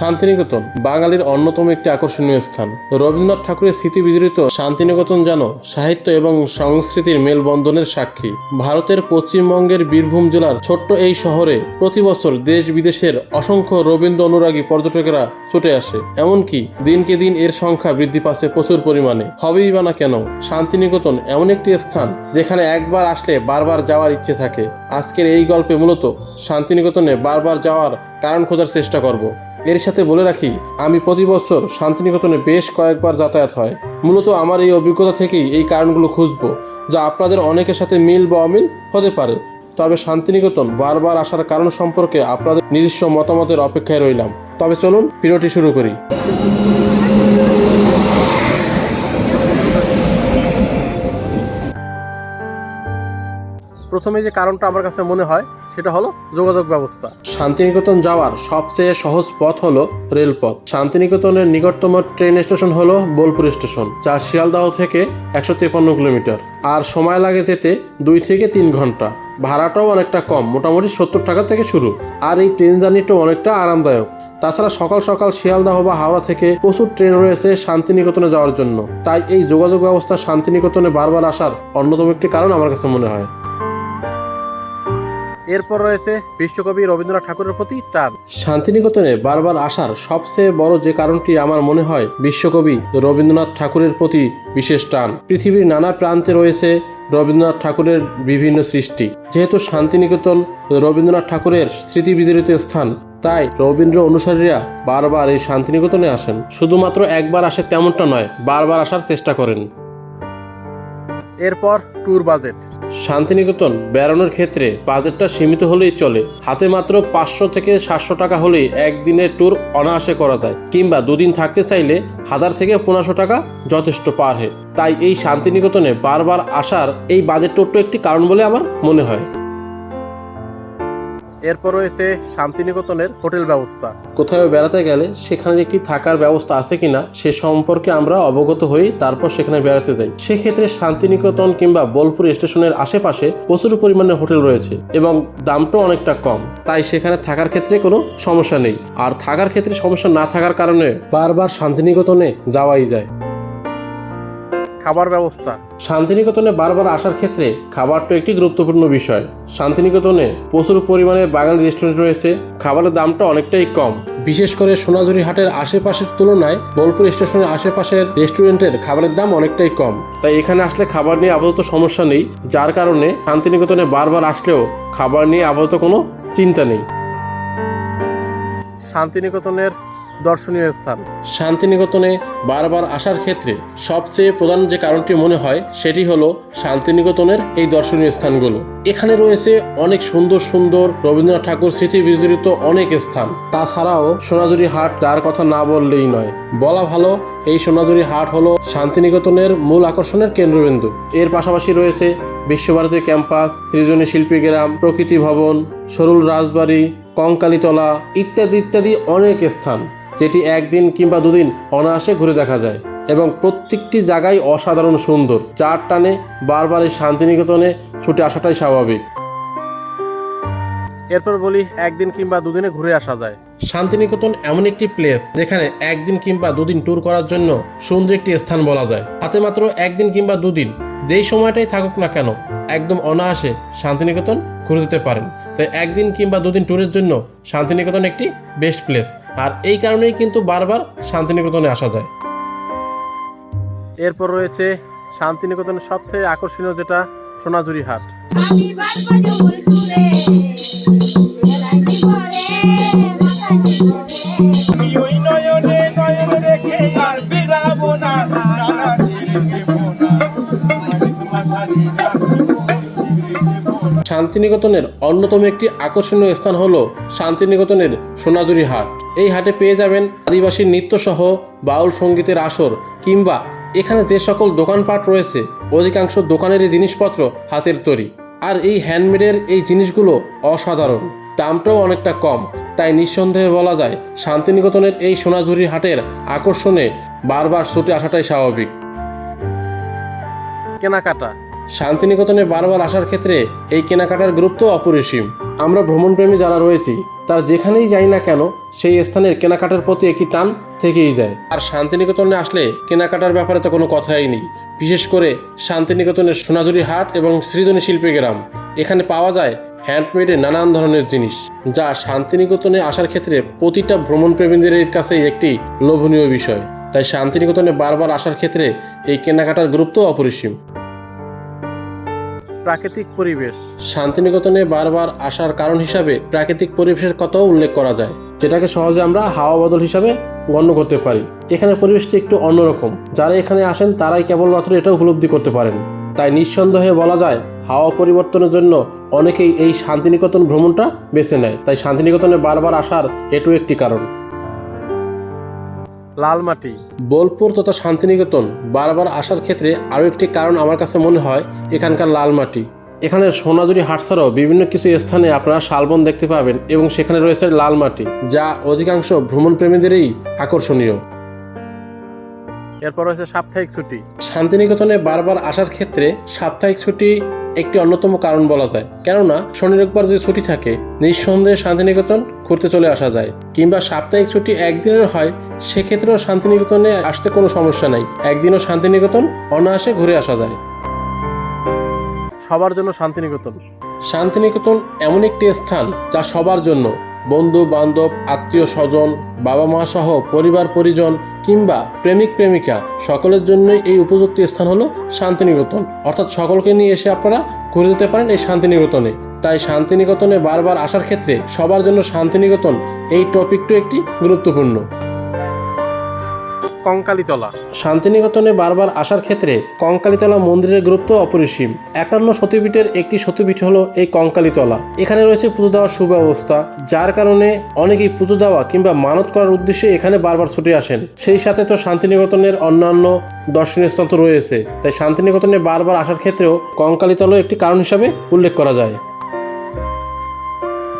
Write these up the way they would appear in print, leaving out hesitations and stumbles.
শান্তিনিকেতন বাঙালির অন্যতম একটি আকর্ষণীয় স্থান। রবীন্দ্রনাথ ঠাকুরের স্মৃতি বিজড়িত শান্তিনিকেতন যেন সাহিত্য এবং সংস্কৃতির মেলবন্ধনের সাক্ষী। ভারতের পশ্চিমবঙ্গের বীরভূম জেলার ছোট্ট এই শহরে প্রতি বছর দেশ বিদেশের অসংখ্য রবীন্দ্র অনুরাগী পর্যটকেরা ছুটে আসে। এমনকি দিনকে দিন এর সংখ্যা বৃদ্ধি পাচ্ছে প্রচুর পরিমাণে। হবেই বা না কেন, শান্তিনিকেতন এমন একটি স্থান যেখানে একবার আসলে বারবার যাওয়ার ইচ্ছে থাকে। আজকের এই গল্পে মূলত শান্তিনিকেতনে বারবার যাওয়ার কারণ খোঁজার চেষ্টা করব। এর সাথে বলে রাখি, আমি প্রতি বছর শান্তিনিকেতনে বেশ কয়েকবার যাতায়াত হয়। মূলত আমার এই অভিজ্ঞতা থেকেই এই কারণগুলো খুঁজব, যা আপনাদের অনেকের সাথে মিল বা অমিল হতে পারে। তবে শান্তিনিকেতন বারবার আসার কারণ সম্পর্কে আপনাদের নিজস্ব মতামতের অপেক্ষায় রইলাম। তবে চলুন ভিডিওটি শুরু করি। প্রথমে যে কারণটা আমার কাছে মনে হয় সেটা হলো যোগাযোগ ব্যবস্থা। শান্তিনিকেতন যাওয়ার সবচেয়ে সহজ পথ হলো রেলপথ। শান্তিনিকেতনের নিকটতম ট্রেন স্টেশন হলো বোলপুর স্টেশন, যা শিয়ালদহ থেকে 153 কিলোমিটার, আর সময় লাগে যেতে 2 থেকে 3 ঘন্টা। ভাড়াটাও অনেকটা কম, মোটামুটি 70 টাকা থেকে শুরু। আর এই ট্রেন জার্নিটাও অনেকটা আরামদায়ক। তাছাড়া সকাল সকাল শিয়ালদহ বা হাওড়া থেকে প্রচুর ট্রেন রয়েছে শান্তিনিকেতনে যাওয়ার জন্য। তাই এই যোগাযোগ ব্যবস্থা শান্তিনিকেতনে বারবার আসার অন্যতম একটি কারণ আমার কাছে মনে হয়। এরপর রয়েছে বিশ্বকবি রবীন্দ্রনাথ ঠাকুরের প্রতি টান। শান্তিনিকেতনে বারবার আসার সবচেয়ে বড় যে কারণটি আমার মনে হয় বিশ্বকবি রবীন্দ্রনাথ ঠাকুরের প্রতি বিশেষ টান। পৃথিবীর নানা প্রান্তে রয়েছে রবীন্দ্রনাথ ঠাকুরের বিভিন্ন সৃষ্টি। যেহেতু শান্তিনিকেতন রবীন্দ্রনাথ ঠাকুরের স্মৃতি বিজড়িত স্থান, তাই রবীন্দ্র অনুসারীরা বারবার এই শান্তিনিকেতনে আসেন। শুধুমাত্র একবার আসে তেমনটা নয়, বারবার আসার চেষ্টা করেন। এরপর ট্যুর বাজেট। শান্তিনিকেতন বেড়ানোর ক্ষেত্রে বাজেটটা সীমিত হলেই চলে। হাতে মাত্র 500 থেকে 700 টাকা হলেই একদিনের ট্যুর অনায়াসে করা যায়, কিংবা 2 দিন থাকতে চাইলে 1000 থেকে 1500 টাকা যথেষ্ট পার হেড। তাই এই শান্তিনিকেতনে বারবার আসার এই বাজেট ট্যুরটা একটি কারণ বলে আমার মনে হয়। এরপর রয়েছে শান্তিনিকেতনের হোটেল ব্যবস্থা। কোথাও বেড়াতে গেলে সেখানে একটি থাকার ব্যবস্থা আছে কিনা সে সম্পর্কে আমরা অবগত হই, তারপর সেখানে বেড়াতে যাই। সেক্ষেত্রে শান্তিনিকেতন কিংবা বোলপুর স্টেশনের আশেপাশে প্রচুর পরিমাণে হোটেল রয়েছে এবং দামটাও অনেকটা কম। তাই সেখানে থাকার ক্ষেত্রে কোনো সমস্যা নেই। আর থাকার ক্ষেত্রে সমস্যা না থাকার কারণে বারবার শান্তিনিকেতনে যাওয়াই যায়। খাবার ব্যবস্থা। শান্তিনিকেতনে বারবার আসার ক্ষেত্রে খাবারটা একটি গুরুত্বপূর্ণ বিষয়। শান্তিনিকেতনে প্রচুর পরিমাণে বাঙালি রেস্টুরেন্ট রয়েছে, খাবারের দামটা অনেকটাই কম। বিশেষ করে সোনাঝুরি হাটের আশেপাশের তুলনায় বোলপুর স্টেশনের আশেপাশের রেস্টুরেন্টের খাবারের দাম অনেকটাই কম। তাই এখানে আসলে খাবার নিয়ে আপাতত সমস্যা নেই, যার কারণে শান্তিনিকেতনে বারবার আসলেও খাবার নিয়ে আপাতত কোনো চিন্তা নেই। শান্তিনিকেতনের দর্শনীয় স্থান। শান্তিনিকেতনে বারবার আসার ক্ষেত্রে সবচেয়ে প্রধান যে কারণটি মনে হয় সেটি হলো শান্তিনিকেতনের এই দর্শনীয় স্থানগুলো। এখানে রয়েছে অনেক সুন্দর সুন্দর রবীন্দ্রনাথ ঠাকুর স্মৃতি বিজড়িত অনেক স্থান। তাছাড়াও সোনাঝুরি হাট, যার কথা না বললেই নয়। বলা ভালো, এই সোনাঝুরি হাট হলো শান্তিনিকেতনের মূল আকর্ষণের কেন্দ্রবিন্দু। এর পাশাপাশি রয়েছে বিশ্বভারতী ক্যাম্পাস, সৃজনী শিল্পী গ্রাম, প্রকৃতি ভবন, সরুল রাজবাড়ি, কঙ্কালীতলা ইত্যাদি ইত্যাদি অনেক স্থান, যেটি একদিন কিংবা 2 দিন অনায়াসে ঘুরে দেখা যায় এবং প্রত্যেকটি জায়গায় অসাধারণ সুন্দর, যার টানে বারবার এই শান্তিনিকেতনে ছুটে আসাটাই স্বাভাবিক। এরপর বলি একদিন কিংবা 2 দিনে ঘুরে আসা যায়। শান্তিনিকেতন এমন একটি প্লেস যেখানে একদিন কিংবা 2 দিন ট্যুর করার জন্য সুন্দর একটি স্থান বলা যায়। হাতে মাত্র 1 দিন কিংবা 2 দিন যেই সময়টাই থাকুক না কেন, একদম অনায়াসে শান্তিনিকেতন ঘুরে যেতে পারেন। তাই 1 দিন কিংবা 2 দিন ট্যুরের জন্য শান্তিনিকেতন একটি বেস্ট প্লেস। আর এই কারণেই কিন্তু বারবার শান্তিনিকেতনে আসা যায়। এরপর রয়েছে শান্তিনিকেতনের সবথেকে আকর্ষণীয় যেটা সোনাঝুরি হাট। শান্তিনিকেতনের অন্যতম একটি আকর্ষণীয় স্থান হলো শান্তিনিকেতনের সোনাঝুরি হাট। এই হাটে পেয়ে যাবেন আদিবাসী নৃত্য সহ বাউল সঙ্গীতের আসর, কিংবা এখানে যে সকল দোকানপাট রয়েছে অধিকাংশ দোকানেরই জিনিসপত্র হাতের তৈরি। আর এই হ্যান্ডমেডের এই জিনিসগুলো অসাধারণ, দামটাও অনেকটা কম। তাই নিঃসন্দেহে বলা যায় শান্তিনিকেতনের এই সোনাঝুরি হাটের আকর্ষণে বারবার ছুটে আসাটাই স্বাভাবিক। কেনাকাটা। শান্তিনিকেতনে বারবার আসার ক্ষেত্রে এই কেনাকাটার গুরুত্ব অপরিসীম। আমরা ভ্রমণপ্রেমী যারা রয়েছি তার যেখানেই যাই না কেন সেই স্থানের কেনাকাটার প্রতি একটি টান থেকেই যায়। আর শান্তিনিকেতনে আসলে কেনাকাটার ব্যাপারে তো কোনো কথাই নেই। বিশেষ করে শান্তিনিকেতনের সোনাঝুরি হাট এবং সৃজনী শিল্পী গ্রাম, এখানে পাওয়া যায় হ্যান্ডমেডের নানান ধরনের জিনিস, যা শান্তিনিকেতনে আসার ক্ষেত্রে প্রতিটা ভ্রমণপ্রেমীদের কাছেই একটি লোভনীয় বিষয়। তাই শান্তিনিকেতনে বারবার আসার ক্ষেত্রে এই কেনাকাটার গুরুত্ব অপরিসীম। প্রাকৃতিক পরিবেশ, শান্তিনিকেতনে বারবার আসার কারণ হিসাবে প্রাকৃতিক পরিবেশের কথাও উল্লেখ করা যায়, যেটাকে সহজে আমরা হাওয়া বদল হিসাবে গণ্য করতে পারি। এখানে পরিবেশটি একটু অন্যরকম, যারা এখানে আসেন তারাই কেবলমাত্র এটা উপলব্ধি করতে পারেন। তাই নিঃসন্দেহে বলা যায় হাওয়া পরিবর্তনের জন্য অনেকেই এই শান্তিনিকেতন ভ্রমণটা বেছে নেয়। তাই শান্তিনিকেতনে বারবার আসার এটাও একটি কারণ। লালমাটি, বোলপুর তথা শান্তিনিকেতন বারবার আসার ক্ষেত্রে আরও একটি কারণ আমার কাছে মনে হয় এখানকার লালমাটি। এখানে সোনাঝুরি হাট ছাড়াও বিভিন্ন কিছু স্থানে আপনারা শালবন দেখতে পাবেন এবং সেখানে রয়েছে লালমাটি, যা অধিকাংশ ভ্রমণপ্রেমীদেরই আকর্ষণীয়। এরপর রয়েছে সাপ্তাহিক ছুটি। শান্তিনিকেতনে বারবার আসার ক্ষেত্রে সাপ্তাহিক ছুটি একটি অন্যতম কারণ বলা যায়, কেননা শনি রোববার যদি ছুটি থাকে নিঃসন্দেহে শান্তিনিকেতন ঘুরতে চলে আসা যায়। কিংবা সাপ্তাহিক ছুটি একদিনের হয়, সেক্ষেত্রেও শান্তিনিকেতনে আসতে কোনো সমস্যা নাই, একদিনও শান্তিনিকেতন অনায়াসে ঘুরে আসা যায়। সবার জন্য শান্তিনিকেতন। শান্তিনিকেতন এমন একটি স্থান যা সবার জন্য, বন্ধু বান্ধব, আত্মীয় স্বজন, বাবা মা সহ পরিবার পরিজন কিংবা প্রেমিক প্রেমিকা সকলের জন্যই এই উপযুক্ত স্থান হলো শান্তিনিকেতন। অর্থাৎ সকলকে নিয়ে এসে আপনারা ঘুরে যেতে পারেন এই শান্তিনিকেতনে। তাই শান্তিনিকেতনে বারবার আসার ক্ষেত্রে সবার জন্য শান্তিনিকেতন এই টপিকটি একটি গুরুত্বপূর্ণ। কঙ্কালীতলা, শান্তিনিকেতনে বারবার আসার ক্ষেত্রে কঙ্কালীতলা মন্দিরের গুরুত্ব অপরিসীম। 51 সতীপীঠের একটি সতীপীঠ হলো এই কঙ্কালীতলা। এখানে রয়েছে পুজো দেওয়ার সুব্যবস্থা, যার কারণে অনেকেই পুজো দেওয়া কিংবা মানত করার উদ্দেশ্যে এখানে বারবার ছুটে আসেন। সেই সাথে তো শান্তিনিকেতনের অন্যান্য দর্শনীয় স্থান তো রয়েছে, তাই শান্তিনিকেতনে বারবার আসার ক্ষেত্রেও কঙ্কালীতলা একটি কারণ হিসাবে উল্লেখ করা যায়।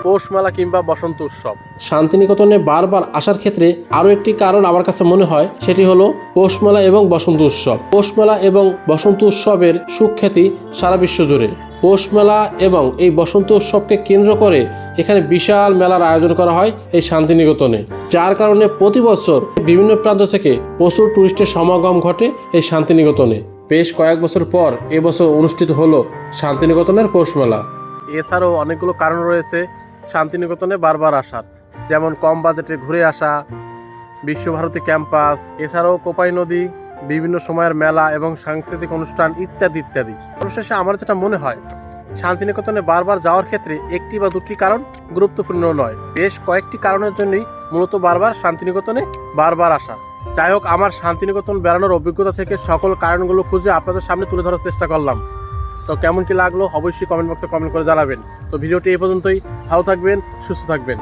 পৌষ মেলা কিংবা বসন্ত উৎসব, শান্তিনিকেতনে বারবার আসার ক্ষেত্রে আরও একটি কারণ আমার কাছে মনে হয়, সেটি হলো পৌষ মেলা এবং বসন্ত উৎসব। পৌষ মেলা এবং বসন্ত উৎসবের সুখ্যাতি সারা বিশ্ব জুড়ে। পৌষ মেলা এবং এই বসন্ত উৎসবকে কেন্দ্র করে এখানে বিশাল মেলার আয়োজন করা হয় এই শান্তিনিকেতনে, যার কারণে প্রতি বছর বিভিন্ন প্রান্ত থেকে প্রচুর টুরিস্টের সমাগম ঘটে এই শান্তিনিকেতনে। বেশ কয়েক বছর পর এবছর অনুষ্ঠিত হলো শান্তিনিকেতনের পৌষ মেলা। এছাড়াও অনেকগুলো কারণ রয়েছে শান্তিনিকেতনে বারবার আসার, যেমন কম বাজেটে ঘুরে আসা, বিশ্বভারতী ক্যাম্পাস, এছাড়াও কোপাই নদী, বিভিন্ন সময়ের মেলা এবং সাংস্কৃতিক অনুষ্ঠান ইত্যাদি ইত্যাদি। অবশেষে আমার যেটা মনে হয়, শান্তিনিকেতনে বারবার যাওয়ার ক্ষেত্রে একটি বা দুটি কারণ গুরুত্বপূর্ণ নয়, বেশ কয়েকটি কারণের জন্যই মূলত বারবার শান্তিনিকেতনে বারবার আসা। যাই হোক, আমার শান্তিনিকেতন বেড়ানোর অভিজ্ঞতা থেকে সকল কারণগুলো খুঁজে আপনাদের সামনে তুলে ধরার চেষ্টা করলাম। তো কেমন কি লাগলো অবশ্যই কমেন্ট বক্সে কমেন্ট করে জানাবেন। তো ভিডিওটি এই পর্যন্তই। ভালো থাকবেন, সুস্থ থাকবেন।